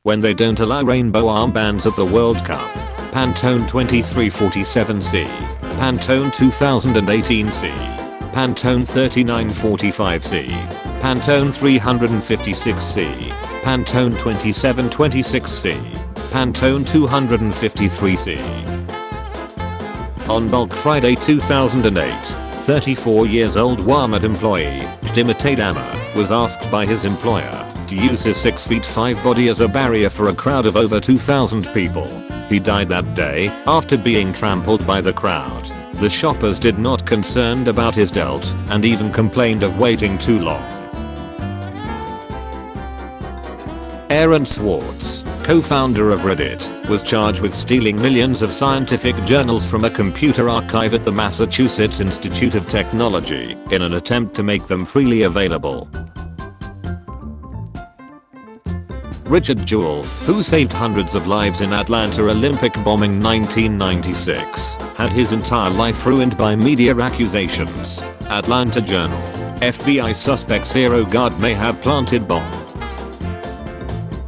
when they don't allow rainbow armbands at the World Cup. Pantone 2347C, Pantone 2018C, Pantone 3945C, Pantone 356C, Pantone 2726C, Pantone 253C. On Bulk Friday 2008, 34 years old Walmart employee, Timothy Dama, was asked by his employer to use his 6'5" body as a barrier for a crowd of over 2,000 people. He died that day after being trampled by the crowd. The shoppers did not concerned about his death and even complained of waiting too long. Aaron Swartz, co-founder of Reddit, was charged with stealing millions of scientific journals from a computer archive at the Massachusetts Institute of Technology in an attempt to make them freely available. Richard Jewell, who saved hundreds of lives in Atlanta Olympic bombing 1996, had his entire life ruined by media accusations. Atlanta Journal. FBI suspects hero guard may have planted bomb.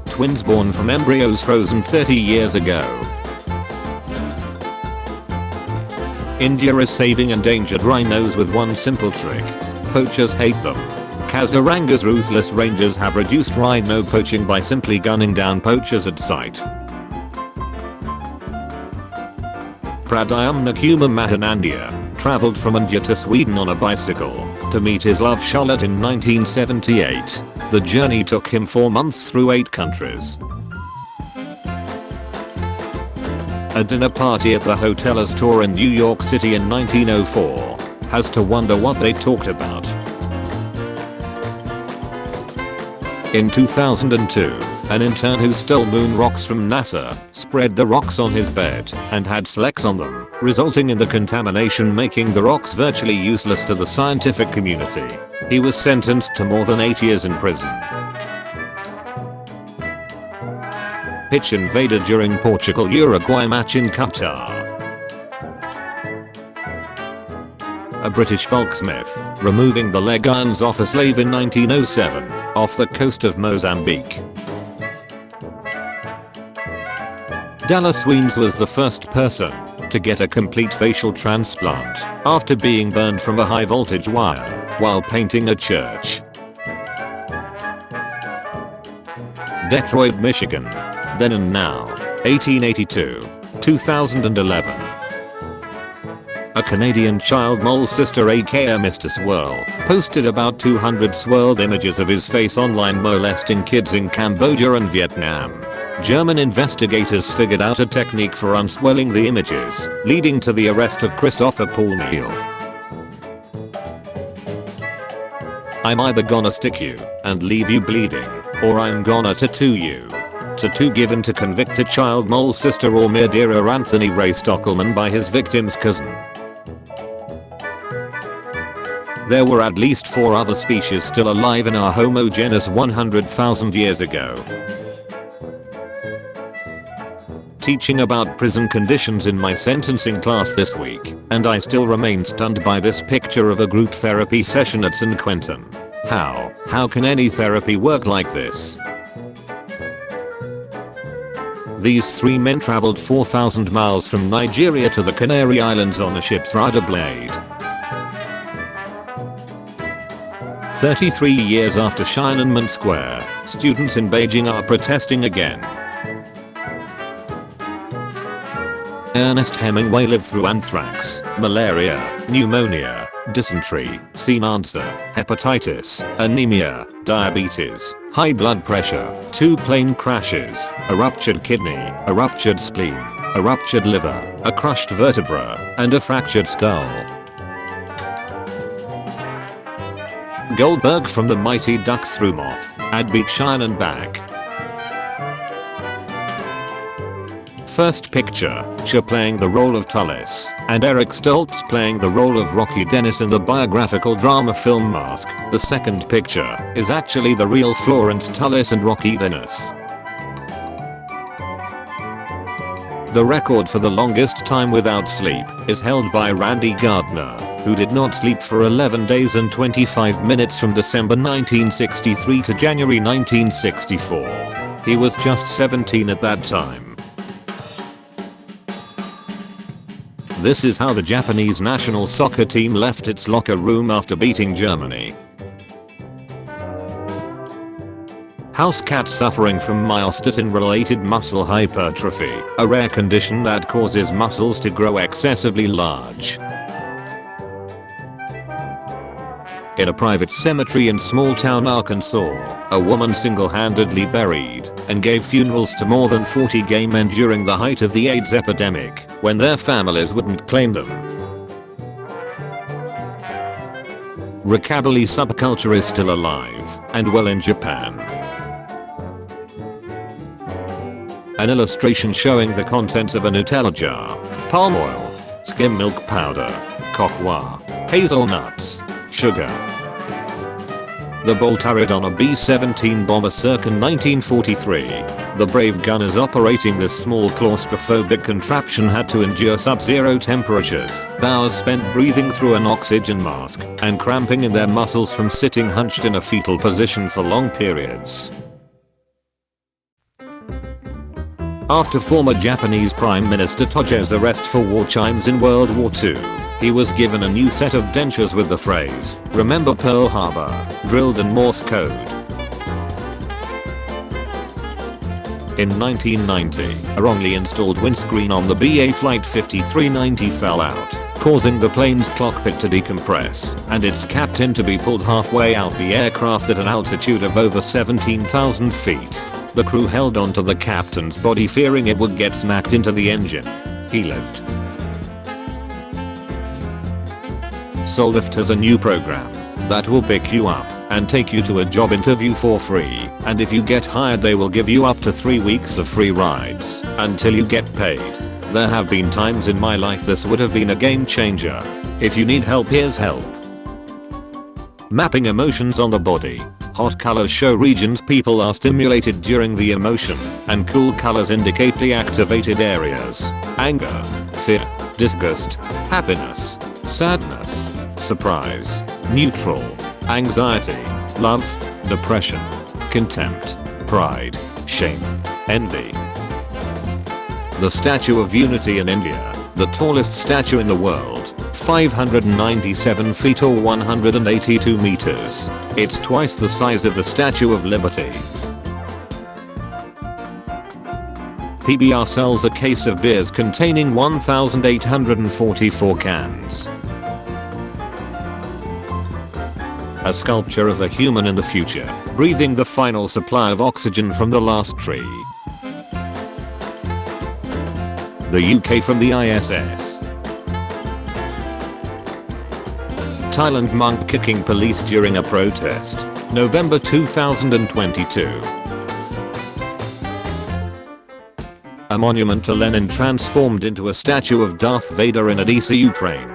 Twins born from embryos frozen 30 years ago. India is saving endangered rhinos with one simple trick. Poachers hate them. Kaziranga's ruthless rangers have reduced rhino poaching by simply gunning down poachers at sight. Pradyumna Kumar Mahanandia traveled from India to Sweden on a bicycle to meet his love Charlotte in 1978. The journey took him 4 months through 8 countries. A dinner party at the Hotel Astoria in New York City in 1904 has to wonder what they talked about. In 2002, an intern who stole moon rocks from NASA spread the rocks on his bed and had sex on them, resulting in the contamination making the rocks virtually useless to the scientific community. He was sentenced to more than 8 years in prison. Pitch invaded during Portugal-Uruguay match in Qatar. A British bulksmith removing the leg irons off a slave in 1907 off the coast of Mozambique. Dallas Weems was the first person to get a complete facial transplant after being burned from a high voltage wire while painting a church. Detroit, Michigan. Then and Now. 1882. 2011. A Canadian child mole sister aka Mr. Swirl posted about 200 swirled images of his face online molesting kids in Cambodia and Vietnam. German investigators figured out a technique for unswirling the images, leading to the arrest of Christopher Paul Neal. I'm either gonna stick you and leave you bleeding, or I'm gonna tattoo you. Tattoo given to convicted child mole sister or murderer Anthony Ray Stockelman by his victim's cousin. There were at least 4 other species still alive in our Homo genus 100,000 years ago. Teaching about prison conditions in my sentencing class this week, and I still remain stunned by this picture of a group therapy session at San Quentin. How can any therapy work like this? These 3 men traveled 4,000 miles from Nigeria to the Canary Islands on a ship's rudder blade. 33 years after Tiananmen Square, students in Beijing are protesting again. Ernest Hemingway lived through anthrax, malaria, pneumonia, dysentery, cancer, hepatitis, anemia, diabetes, high blood pressure, 2 plane crashes, a ruptured kidney, a ruptured spleen, a ruptured liver, a crushed vertebra, and a fractured skull. Goldberg from the Mighty Ducks threw Moth at Beach Shine and back. First picture, Cher playing the role of Tullis, and Eric Stoltz playing the role of Rocky Dennis in the biographical drama film Mask. The second picture is actually the real Florence Tullis and Rocky Dennis. The record for the longest time without sleep is held by Randy Gardner, who did not sleep for 11 days and 25 minutes from December 1963 to January 1964. He was just 17 at that time. This is how the Japanese national soccer team left its locker room after beating Germany. House cat suffering from myostatin-related muscle hypertrophy, a rare condition that causes muscles to grow excessively large. In a private cemetery in small-town Arkansas, a woman single-handedly buried and gave funerals to more than 40 gay men during the height of the AIDS epidemic, when their families wouldn't claim them. Rockabilly subculture is still alive and well in Japan. An illustration showing the contents of a Nutella jar: palm oil, skim milk powder, cocoa, hazelnuts, sugar. The bolt turret on a B-17 bomber circa 1943. The brave gunners operating this small claustrophobic contraption had to endure sub-zero temperatures, hours spent breathing through an oxygen mask, and cramping in their muscles from sitting hunched in a fetal position for long periods. After former Japanese Prime Minister Tojo's arrest for war chimes in World War II, he was given a new set of dentures with the phrase, "Remember Pearl Harbor," drilled in Morse code. In 1990, a wrongly installed windscreen on the BA Flight 5390 fell out, causing the plane's cockpit to decompress and its captain to be pulled halfway out the aircraft at an altitude of over 17,000 feet. The crew held onto the captain's body fearing it would get smacked into the engine. He lived. Solift has a new program that will pick you up and take you to a job interview for free, and if you get hired they will give you up to 3 weeks of free rides until you get paid. There have been times in my life this would have been a game changer. If you need help, here's help. Mapping emotions on the body. Hot colors show regions people are stimulated during the emotion, and cool colors indicate the activated areas: anger, fear, disgust, happiness, sadness, surprise, neutral, anxiety, love, depression, contempt, pride, shame, envy. The Statue of Unity in India, the tallest statue in the world, 597 feet or 182 meters. It's twice the size of the Statue of Liberty. PBR sells a case of beers containing 1,844 cans. A sculpture of a human in the future, breathing the final supply of oxygen from the last tree. The UK from the ISS. Thailand monk kicking police during a protest, November 2022. A monument to Lenin transformed into a statue of Darth Vader in Odessa, Ukraine.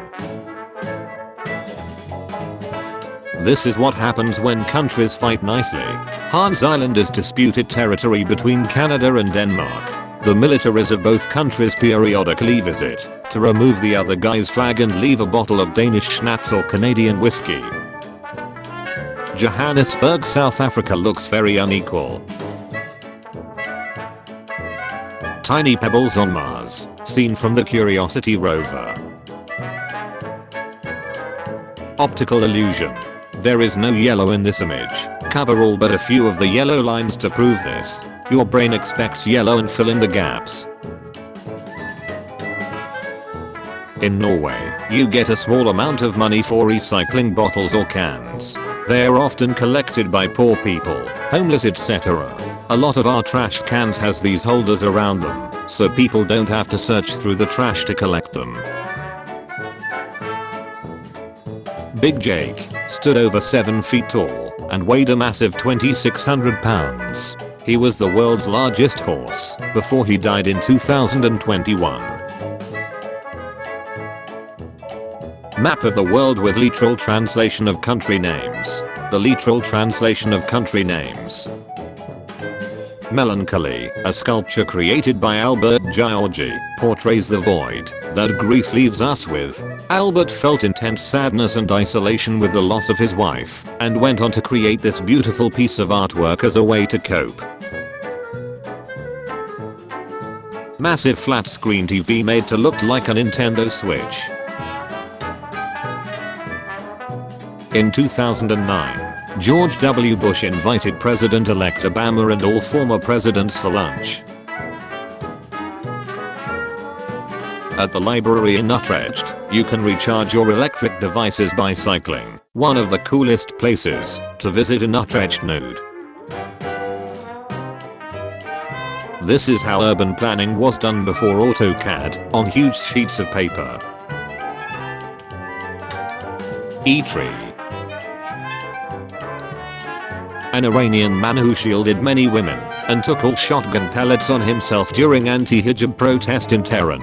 This is what happens when countries fight nicely. Hans Island is disputed territory between Canada and Denmark. The militaries of both countries periodically visit to remove the other guy's flag and leave a bottle of Danish schnapps or Canadian whiskey. Johannesburg, South Africa looks very unequal. Tiny pebbles on Mars, seen from the Curiosity rover. Optical illusion. There is no yellow in this image. Cover all but a few of the yellow lines to prove this. Your brain expects yellow and fill in the gaps. In Norway, you get a small amount of money for recycling bottles or cans. They are often collected by poor people, homeless, etc. A lot of our trash cans has these holders around them, so people don't have to search through the trash to collect them. Big Jake stood over 7 feet tall and weighed a massive 2,600 pounds. He was the world's largest horse before he died in 2021. Map of the world with literal translation of country names. The literal translation of country names. Melancholy, a sculpture created by Albert Giorgi, portrays the void that grief leaves us with. Albert felt intense sadness and isolation with the loss of his wife, and went on to create this beautiful piece of artwork as a way to cope. Massive flat screen TV made to look like a Nintendo Switch. In 2009, George W. Bush invited President-elect Obama and all former presidents for lunch. At the library in Utrecht, you can recharge your electric devices by cycling. One of the coolest places to visit in Utrecht nude. This is how urban planning was done before AutoCAD, on huge sheets of paper. E-tree. An Iranian man who shielded many women and took all shotgun pellets on himself during anti-hijab protest in Tehran.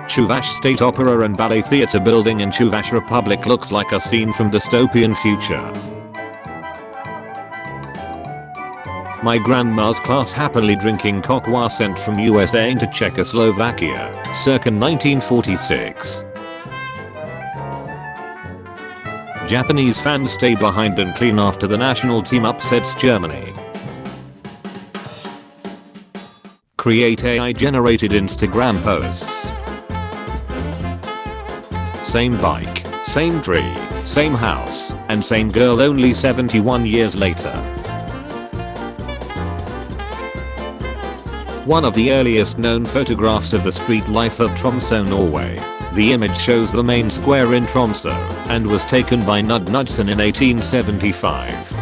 Chuvash State Opera and Ballet Theatre building in Chuvash Republic looks like a scene from dystopian future. My grandma's class happily drinking cocoa sent from USA to Czechoslovakia, circa 1946. Japanese fans stay behind and clean after the national team upsets Germany. Create AI-generated Instagram posts. Same bike, same tree, same house, and same girl only 71 years later. One of the earliest known photographs of the street life of Tromsø, Norway. The image shows the main square in Tromsø and was taken by Knud Knudsen in 1875.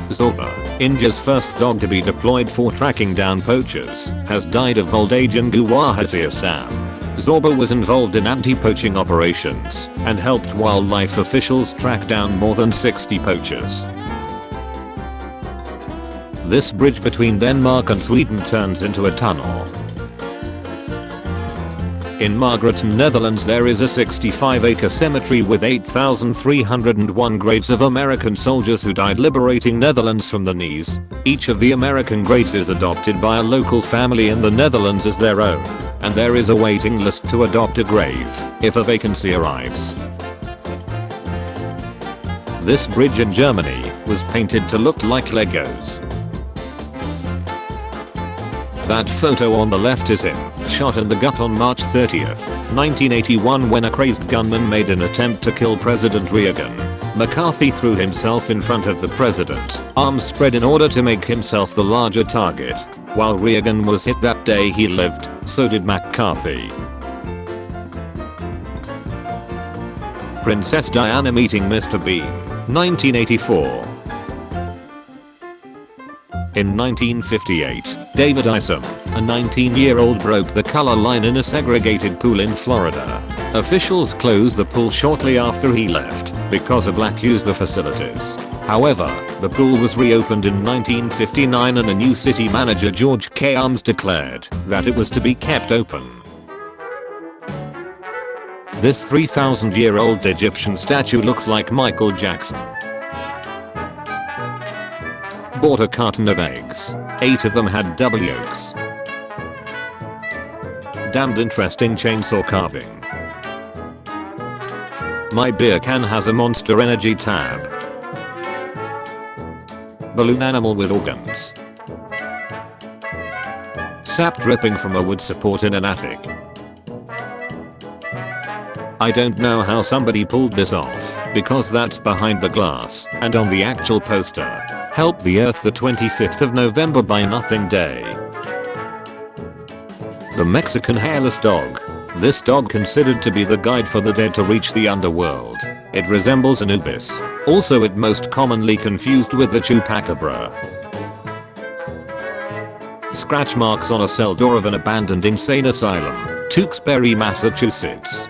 Zorba, India's first dog to be deployed for tracking down poachers, has died of old age in Guwahati, Assam. Zorba was involved in anti-poaching operations and helped wildlife officials track down more than 60 poachers. This bridge between Denmark and Sweden turns into a tunnel. In Margraten, Netherlands, there is a 65-acre cemetery with 8,301 graves of American soldiers who died liberating Netherlands from the knees. Each of the American graves is adopted by a local family in the Netherlands as their own, and there is a waiting list to adopt a grave if a vacancy arrives. This bridge in Germany was painted to look like Legos. That photo on the left is him, shot in the gut on March 30th, 1981, when a crazed gunman made an attempt to kill President Reagan. McCarthy threw himself in front of the president, arms spread in order to make himself the larger target. While Reagan was hit that day, he lived, so did McCarthy. Princess Diana meeting Mr. Bean, 1984. In 1958, David Isom, a 19-year-old, broke the color line in a segregated pool in Florida. Officials closed the pool shortly after he left because a black used the facilities. However, the pool was reopened in 1959 and a new city manager, George K. Arms, declared that it was to be kept open. This 3,000-year-old Egyptian statue looks like Michael Jackson. Bought a carton of eggs. 8 of them had double yolks. Damned interesting chainsaw carving. My beer can has a Monster Energy tab. Balloon animal with organs. Sap dripping from a wood support in an attic. I don't know how somebody pulled this off, because that's behind the glass, and on the actual poster, Help the Earth, the 25th of November by Nothing Day. The Mexican hairless dog. This dog considered to be the guide for the dead to reach the underworld. It resembles Anubis, also it most commonly confused with the chupacabra. Scratch marks on a cell door of an abandoned insane asylum, Tewksbury, Massachusetts.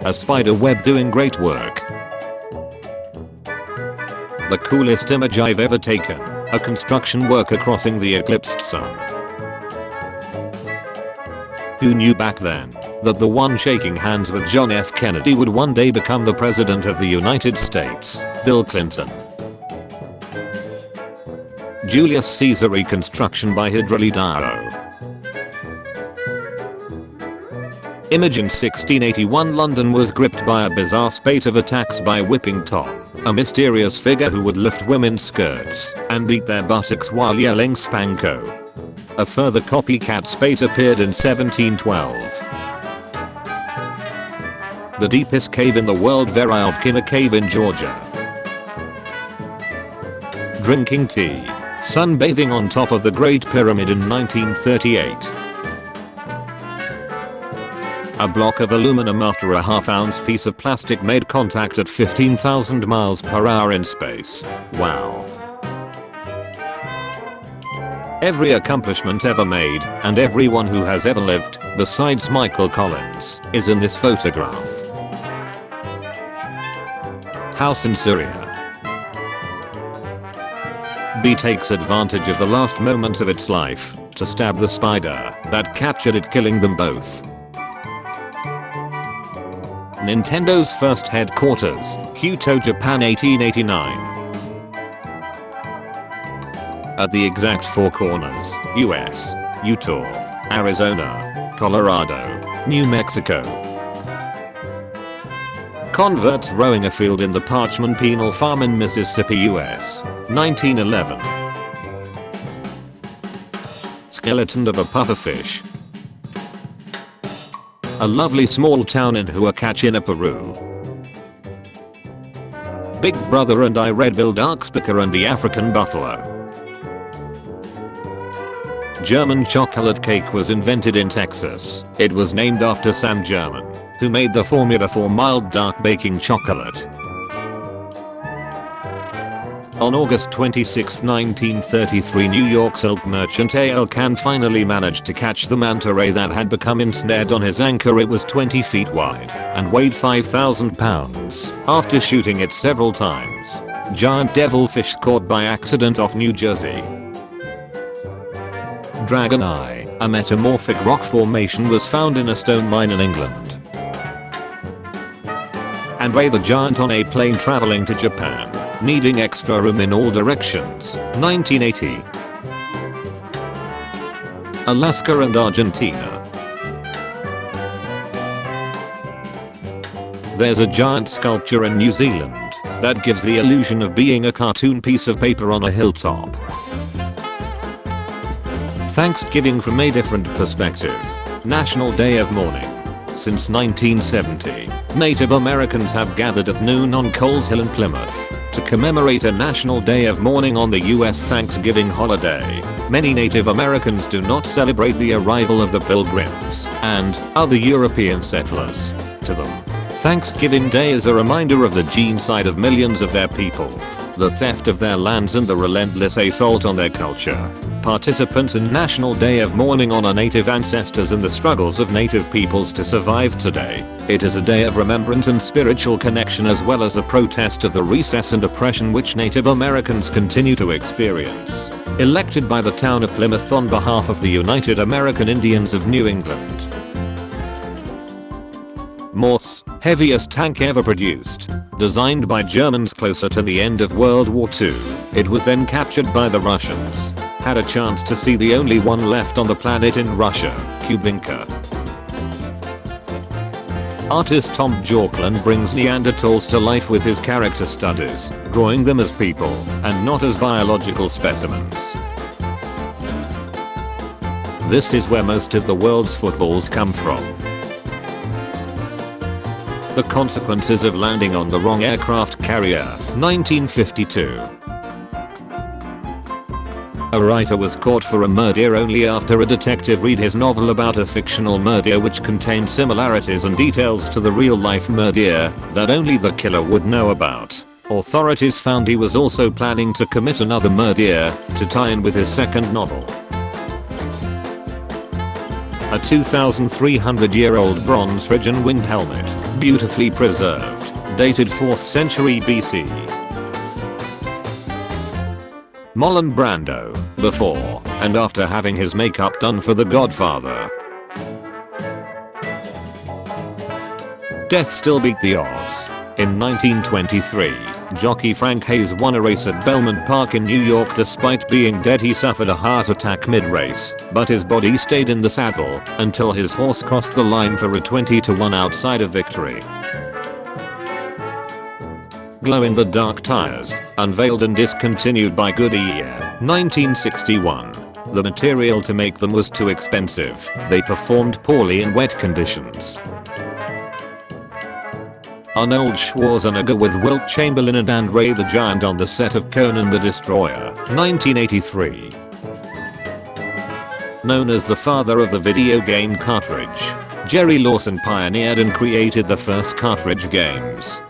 A spider web doing great work. The coolest image I've ever taken, a construction worker crossing the eclipsed sun. Who knew back then that the one shaking hands with John F. Kennedy would one day become the President of the United States, Bill Clinton. Julius Caesar reconstruction by Hydrali Daro. Image in 1681, London was gripped by a bizarre spate of attacks by Whipping Tom. A mysterious figure who would lift women's skirts and beat their buttocks while yelling "Spanko." A further copycat spate appeared in 1712. The deepest cave in the world, Veryovkina Cave in Georgia. Drinking tea, sunbathing on top of the Great Pyramid in 1938. A block of aluminum after a half-ounce piece of plastic made contact at 15,000 miles per hour in space. Wow. Every accomplishment ever made, and everyone who has ever lived, besides Michael Collins, is in this photograph. House in Syria. B takes advantage of the last moments of its life to stab the spider that captured it, killing them both. Nintendo's first headquarters, Kyoto, Japan, 1889. At the exact four corners, US, Utah, Arizona, Colorado, New Mexico. Converts rowing afield in the Parchman Penal Farm in Mississippi, US, 1911. Skeleton of a pufferfish. A lovely small town in Huacachina, Peru. Big Brother and I, red-billed oxpecker and the African buffalo. German chocolate cake was invented in Texas. It was named after Sam German, who made the formula for mild dark baking chocolate. On August 26, 1933, New York silk merchant A.L. Can finally managed to catch the manta ray that had become ensnared on his anchor. It was 20 feet wide and weighed 5,000 pounds. After shooting it several times, giant devilfish caught by accident off New Jersey. Dragon Eye, a metamorphic rock formation, was found in a stone mine in England. And Ray the Giant on a plane traveling to Japan, needing extra room in all directions, 1980. Alaska and Argentina. There's a giant sculpture in New Zealand that gives the illusion of being a cartoon piece of paper on a hilltop. Thanksgiving from a different perspective. National Day of Mourning. Since 1970, Native Americans have gathered at noon on Coles Hill in Plymouth to commemorate a National Day of Mourning on the US Thanksgiving holiday. Many Native Americans do not celebrate the arrival of the Pilgrims and other European settlers. To them, Thanksgiving Day is a reminder of the genocide of millions of their people, the theft of their lands, and the relentless assault on their culture. Participants in National Day of Mourning honor Native ancestors and the struggles of Native peoples to survive today. It is a day of remembrance and spiritual connection, as well as a protest of the recess and oppression which Native Americans continue to experience. Elected by the town of Plymouth on behalf of the United American Indians of New England. Morse, heaviest tank ever produced. Designed by Germans closer to the end of World War II, it was then captured by the Russians. Had a chance to see the only one left on the planet in Russia, Kubinka. Artist Tom Bjorklund brings Neanderthals to life with his character studies, drawing them as people and not as biological specimens. This is where most of the world's footballs come from. The Consequences of Landing on the Wrong Aircraft Carrier, 1952. A writer was caught for a murder only after a detective read his novel about a fictional murder which contained similarities and details to the real-life murder that only the killer would know about. Authorities found he was also planning to commit another murder to tie in with his second novel. A 2,300-year-old bronze Phrygian winged helmet, beautifully preserved, dated 4th century BC. Marlon Brando, before and after having his makeup done for The Godfather. Death still beat the odds. In 1923, jockey Frank Hayes won a race at Belmont Park in New York. Despite being dead, he suffered a heart attack mid-race, but his body stayed in the saddle until his horse crossed the line for a 20-1 outsider victory. glow-in-the-dark tires, unveiled and discontinued by Goodyear, 1961. The material to make them was too expensive. They performed poorly in wet conditions. Arnold Schwarzenegger with Wilt Chamberlain and Andre the Giant on the set of Conan the Destroyer, 1983. Known as the father of the video game cartridge, Jerry Lawson pioneered and created the first cartridge games.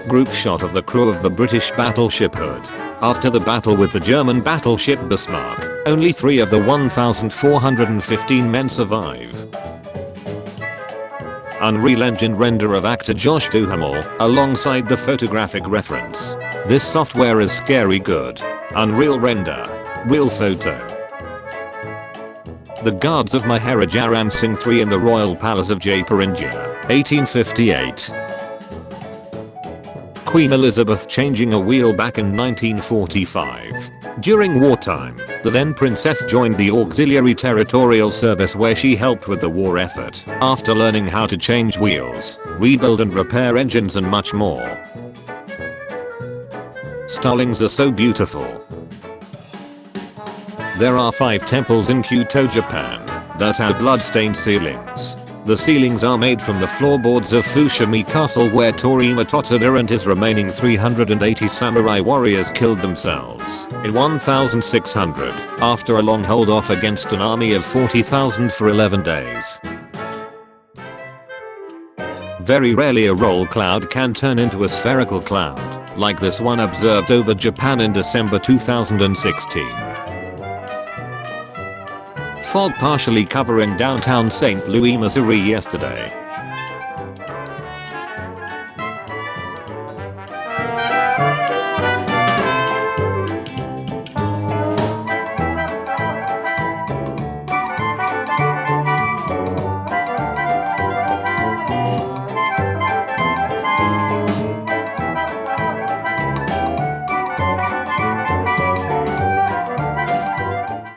Group shot of the crew of the British battleship Hood. After the battle with the German battleship Bismarck, only 3 of the 1,415 men survive. Unreal Engine render of actor Josh Duhamel, alongside the photographic reference. This software is scary good. Unreal render. Real photo. The Guards of Maharaja Ram Singh III in the Royal Palace of Jaipur, India, 1858. Queen Elizabeth changing a wheel back in 1945. During wartime, the then princess joined the Auxiliary Territorial Service where she helped with the war effort, after learning how to change wheels, rebuild and repair engines and much more. Starlings are so beautiful. There are 5 temples in Kyoto, Japan, that have blood-stained ceilings. The ceilings are made from the floorboards of Fushimi Castle where Toriyama Totsuda and his remaining 380 samurai warriors killed themselves in 1600 after a long hold-off against an army of 40,000 for 11 days. Very rarely a roll cloud can turn into a spherical cloud, like this one observed over Japan in December 2016. Fog partially covering downtown St. Louis, Missouri yesterday.